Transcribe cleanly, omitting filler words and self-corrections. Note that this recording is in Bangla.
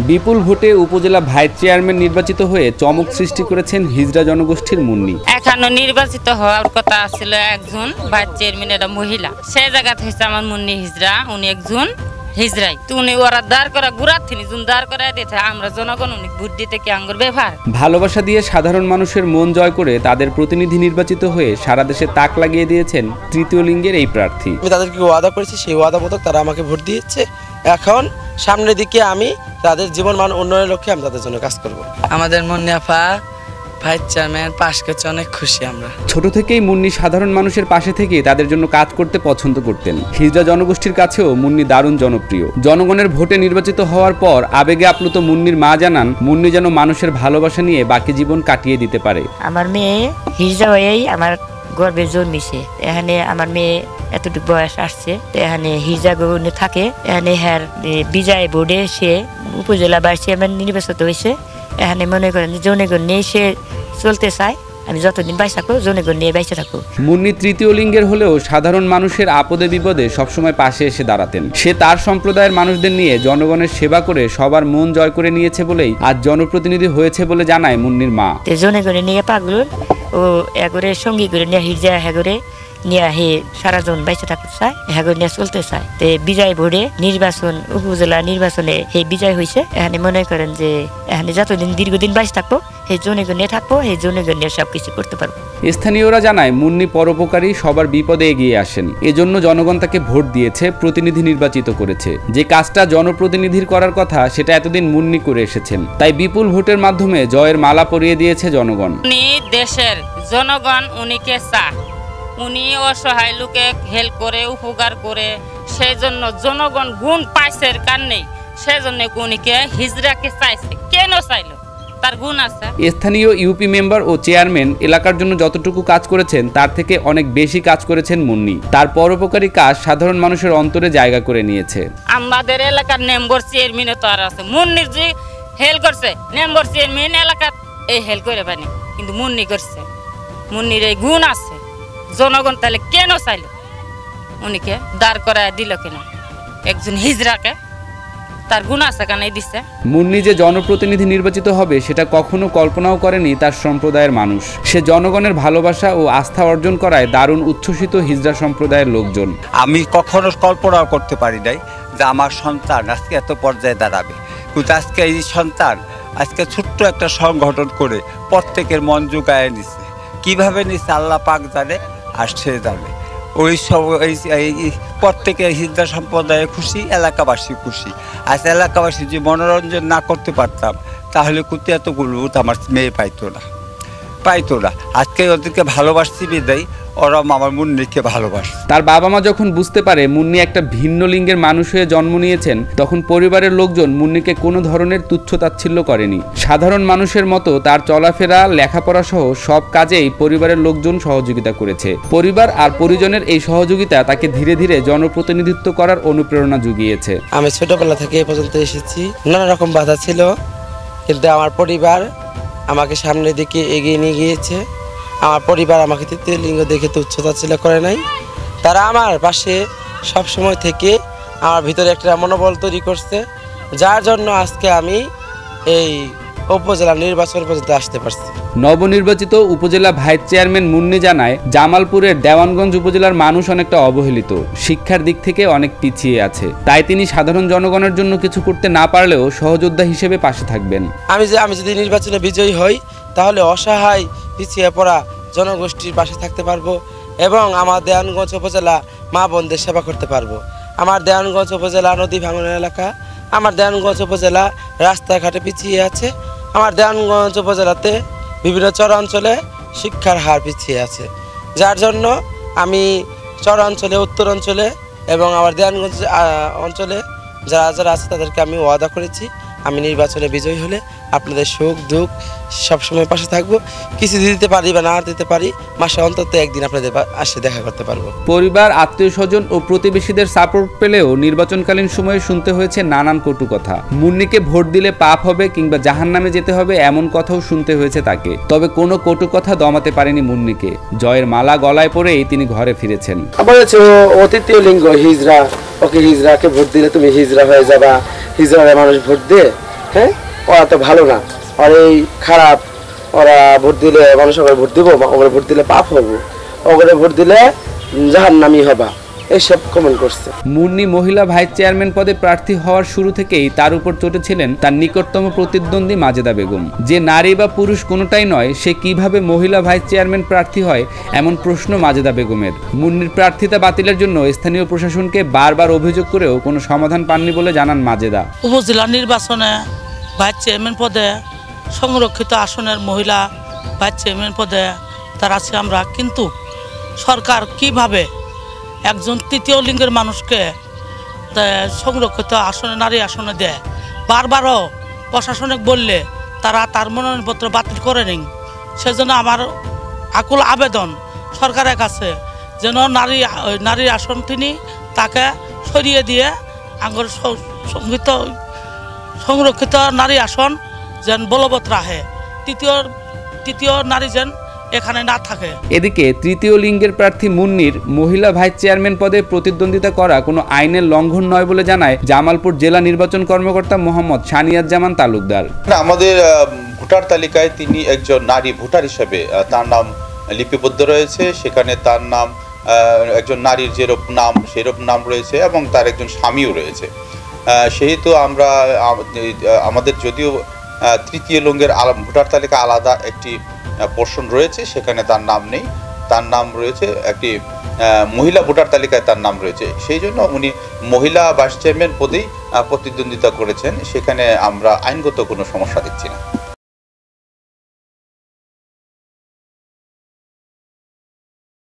বিপুল ভোটে উপজেলা ভাইস চেয়ারম্যান নির্বাচিত হয়ে চমক সৃষ্টি করেছেন হিজড়া জনগোষ্ঠীর মুন্নি। এখনো নির্বাচিত হওয়ার কথা ছিল একজন ভাইস চেয়ারম্যান, এটা মহিলা। সেই জায়গা হয়েছে আমার মুন্নি হিজড়া, উনি একজন হিজড়াই। উনি ওরা দাঁড় করা গুড়ার তিনি দাঁড় করাই দিতে আমরা জনগণ উনি ভোট দিতে কি আঙ্গুর ব্যবহার। ভালোবাসা দিয়ে সাধারণ মানুষের মন জয় করে তাদের প্রতিনিধি নির্বাচিত হয়ে সারা দেশে তাক লাগিয়ে দিয়েছেন তৃতীয় লিঙ্গের এই প্রার্থী। আমি তাদেরকে ওয়াদা করেছি, সেই ওয়াদা মতো তারা আমাকে ভোট দিয়েছে। এখন সামনের দিকে আমি তাদের জীবন মান উন্নয়নের লক্ষ্যে আমি তাদের জন্য কাজ করব। আমাদের মুন্নি আপা ভাইস চেয়ারম্যান পাশ করছে, অনেক খুশি আমরা। ছোট থেকেই মুন্নি সাধারণ মানুষের পাশে থেকে তাদের জন্য কাজ করতে পছন্দ করতেন। হিজড়া জনগোষ্ঠীর কাছেও মুন্নি দারুণ জনপ্রিয়। জনগণের ভোটে নির্বাচিত হওয়ার পর আবেগে আপ্লুত মুন্নির মা জানান, মুন্নি যেন মানুষের ভালোবাসা নিয়ে বাকি জীবন কাটিয়ে দিতে পারে। আমার মেয়ে হিজড়া হয়েই আমার গর্বে জন্মিছে। এখানে আমার মেয়ে এতটুকু বয়স আসছে, এখানে হিজড়া গর্বে থাকে। এখানে হ্যার বিজয় বোর্ডে সে উপজেলা ভাইস চেয়ারম্যান নির্বাচিত হয়েছে। এখানে মনে করেন জনগণ নিয়ে সে চলতে চায়। আমি যতদিন বাইসে থাকবো জনগণ নিয়ে বাইসে থাকবো। মুন্নি তৃতীয় লিঙ্গের হলেও সাধারণ মানুষের আপদে বিপদে সবসময় পাশে এসে দাঁড়াতেন। সে তার সম্প্রদায়ের মানুষদের নিয়ে জনগণের সেবা করে সবার মন জয় করে নিয়েছে বলেই আজ জনপ্রতিনিধি হয়েছে বলে জানায় মুন্নির মা। জনগণের নিয়ে পাগল ও এগরে সঙ্গী করে নিয়ে হিজড়া হেগরে নিয়ে হে সারাজন বাইসে থাকতে চায়, হেগর নিয়ে চলতে চায়। তে বিজয় ভোটে নির্বাচন উপজেলা নির্বাচনে হে বিজয় হয়েছে। এখানে মনে করেন যে এখানে যতদিন দীর্ঘদিন বাইসে থাকবো সেই জনগণ নিয়ে থাকবো, সেই জনগণ নিয়ে সবকিছু করতে পারবো। স্থানীয়রা জানায়, মুন্নি পরোপকারী, সবার বিপদে এগিয়ে আসেন। এজন্য জনগণ তাকে ভোট দিয়েছে, প্রতিনিধি নির্বাচিত করেছে। যে কাজটা জনপ্রতিনিধির করার কথা সেটা এতদিন মুন্নি করে এসেছেন। তাই বিপুল ভোটের মাধ্যমে জয়ের মালা পরিয়ে দিয়েছে জনগণ। উনি দেশের জনগণ উনিকে চায়, উনি অসহায় লোকে হেল্প করে, উপকার করে। সেই জন্য জনগণ গুণ পাইছে কারণে সেই জন্য উনিকে হিজড়াকে চাইছে। কেন চাইলো? তার গুণ আছে। স্থানীয় ইউপি মেম্বার ও চেয়ারম্যান এলাকার জন্য যতটুকু কাজ করেছেন তার থেকে অনেক বেশি কাজ করেছেন মুন্নি। তার পরোপকারী কাজ সাধারণ মানুষের অন্তরে জায়গা করে নিয়েছে। আমাদের এলাকার মেম্বার চেয়ারম্যান তো আর আছে, মুন্নির যে হেল্প করছে মেম্বার চেয়ারম্যান এলাকার এই হেল্প করে পানি, কিন্তু মুন্নি করছে। মুন্নির এই গুণ আছে। জনগণ তাহলে কেন চাইল উনিকে দাঁড় করায় দিল কেন? একজন হিজড়াকে তার গুণ আছে কেন দিচ্ছে। মুন্নি যে জনপ্রতিনিধি নির্বাচিত হবে সেটা কখনো কল্পনাও করেনি তার সম্প্রদায়ের মানুষ। সে জনগণের ভালোবাসা ও আস্থা অর্জন করায় দারুণ উচ্ছ্বসিত হিজড়া সম্প্রদায়ের লোকজন। আমি কখনো কল্পনাও করতে পারি নাই যে আমার সন্তান আজকে এত পর্যায়ে দাঁড়াবে। কিন্তু আজকে এই সন্তান আজকে ছোট্ট একটা সংগঠন করে প্রত্যেকের মন জোগায় নিছে। কিভাবে নিচ্ছে আল্লাহ পাক জানে, আর সে জানে। ওই সব এই প্রত্যেকের হিজড়া সম্প্রদায়ে খুশি, এলাকাবাসী খুশি। আজ এলাকাবাসী যে মনোরঞ্জন না করতে পারতাম তাহলে কুতে এতগুলো আমার মেয়ে পাইতো না। আজকে ওদেরকে ভালোবাসছি বিদায় ওরা আমার মুন্নিকে ভালোবাসে। তার বাবা মা যখন বুঝতে পারে মুন্নি একটা ভিন্ন লিঙ্গের মানুষ হয়ে জন্ম নিয়েছেন, তখন পরিবারের লোকজন মুন্নিকে কোনো ধরনের তুচ্ছ-তাচ্ছিল্য করেনি। সাধারণ মানুষের মতো তার চলাফেরা, লেখাপড়া সহ সব কাজেই পরিবারের লোকজন সহযোগিতা করেছে। পরিবার আর পরিজনের এই সহযোগিতা তাকে ধীরে ধীরে জনপ্রতিনিধিত্ব করার অনুপ্রেরণা জুগিয়েছে। আমি ছোটবেলা থেকে এই পর্যন্ত এসেছি, নানা রকম বাধা ছিল, কিন্তু আমার পরিবার আমাকে সামনের দিকে এগিয়ে নিয়ে গিয়েছে। আমার পরিবার আমাকে তৃতীয় লিঙ্গ দেখে তুচ্ছ-তাচ্ছিল্য করে নাই। তারা আমার পাশে সবসময় থেকে আমার ভিতরে একটা মনোবল তৈরি করছে, যার জন্য আজকে আমি এই উপজেলা নির্বাচন পর্যন্ত আসতে পারছি। নবনির্বাচিত উপজেলা ভাইস চেয়ারম্যান মুন্নি জানায়, জামালপুরের দেওয়ানগঞ্জ উপজেলার মানুষ অনেকটা অবহেলিত, শিক্ষার দিক থেকে অনেক পিছিয়ে আছে। তাই তিনি সাধারণ জনগণের জন্য কিছু করতে না পারলেও সহযোদ্ধা হিসেবে পাশে থাকবেন। আমি যদি নির্বাচনে বিজয়ী হই তাহলে অসহায় পিছিয়ে পড়া জনগোষ্ঠীর পাশে থাকতে পারবো এবং আমার দেওয়ানগঞ্জ উপজেলা মা বোনদের সেবা করতে পারবো। আমার দেওয়ানগঞ্জ উপজেলা নদী ভাঙনের এলাকা, আমার দেওয়ানগঞ্জ উপজেলা রাস্তাঘাটে পিছিয়ে আছে। আমার দেওয়ানগঞ্জ উপজেলাতে বিভিন্ন চরাঞ্চলে শিক্ষার হার পিছিয়ে আছে, যার জন্য আমি চরাঞ্চলে, উত্তরাঞ্চলে এবং আমার দেওয়ানগঞ্জ অঞ্চলে যারা আছে তাদেরকে আমি ওয়াদা করেছি, আমি নির্বাচনে বিজয়ী হলে আপনাদের সুখ দুঃখ সবসময় পাশে থাকবো। কিছু দিতে পারি বা না দিতে পারি, মাসে অন্তত একদিন আপনাদের আসে দেখা করতে পারবো। পরিবার, আত্মীয় স্বজন ও প্রতিবেশীদের সাপোর্ট পেলেও নির্বাচনকালীন সময়ে শুনতে হয়েছে নানান কটু কথা। মুন্নিকে ভোট দিলে পাপ হবে কিংবা জাহান্নামে যেতে হবে এমন কথাও শুনতে হয়েছে তাকে। তবে কোনো কটু কথা দমাতে পারেনি মুন্নিকে। জয়ের মালা গলায় পরেই তিনি ঘরে ফিরেছেন। বলেছে ও তৃতীয় লিঙ্গ হিজড়া, ওকে হিজড়াকে ভোট দিলে তুমি হিজড়া হয়ে যাবা, হিজড়া মানুষ ভোট দিয়ে হ্যাঁ, ওরা তো ভালো না, আর এই খারাপ, ওরা ভোট দিলে মানুষ ওকে ভোট দিব, ওকে ভোট দিলে পাপ হবো, ওকে ভোট দিলে জাহান্নামী হবা, এইসব কমেন্ট করছে। মুন্নি মহিলা ভাইস চেয়ারম্যান পদে প্রার্থী হওয়ার শুরু থেকেই তার উপর চটেছিলেন তার নিকটতম প্রতিদ্বন্দ্বী মাজেদা বেগম। যে নারী বা পুরুষ কোনোটাই নয়, সে কিভাবে মহিলা ভাইস চেয়ারম্যান প্রার্থী হয় এমন প্রশ্ন মাজেদা বেগমের। মুন্নির প্রার্থিতা বাতিলের জন্য স্থানীয় প্রশাসনকে বারবার অভিযোগ করেও কোনো সমাধান পাননি বলে জানান মাজেদা। উপজেলা নির্বাচনে ভাইস চেয়ারম্যান পদে সংরক্ষিত আসনের মহিলা ভাইস চেয়ারম্যান পদে তারা আছি আমরা, কিন্তু সরকার কিভাবে একজন তৃতীয় লিঙ্গের মানুষকে সংরক্ষিত আসনে, নারী আসনে দেয়। বারবারও প্রশাসনিক বললে তারা তার মনোনয়নপত্র বাতিল করে নেন। সেজন্য আমার আকুল আবেদন সরকারের কাছে যেন নারী আসন তিনি তাকে সরিয়ে দিয়ে আঙ্গর সংরক্ষিত নারী আসন যেন বলবৎ রাখে, তৃতীয় নারী যেন এখানে না থাকে। এদিকে তৃতীয় লিঙ্গের প্রার্থী মুন্নির মহিলা ভাইস চেয়ারম্যান পদে প্রতিদ্বন্দ্বিতা করা কোনো আইনের লঙ্ঘন নয় বলে জানায় জামালপুর জেলা নির্বাচন কর্মকর্তা মোহাম্মদ শানিয়াজ্জামান তালুকদার। আমাদের ভোটার তালিকায় তিনি একজন নারী ভোটার হিসেবে তার নাম লিপিবদ্ধ রয়েছে, সেখানে তার নাম একজন নারীর যেরূপ নাম সেরূপ নাম রয়েছে এবং তার একজন স্বামীও রয়েছে। সেহেতু আমরা আমাদের যদিও তৃতীয় লিঙ্গের ভোটার তালিকা আলাদা একটি পোর্শন রয়েছে, সেখানে তার নাম নেই, তার নাম রয়েছে একটি মহিলা ভোটার তালিকায় তার নাম রয়েছে। সেই জন্য উনি মহিলা ভাইস চেয়ারম্যান পদেই প্রতিদ্বন্দ্বিতা করেছেন, সেখানে আমরা আইনগত কোনো সমস্যা দেখছি না।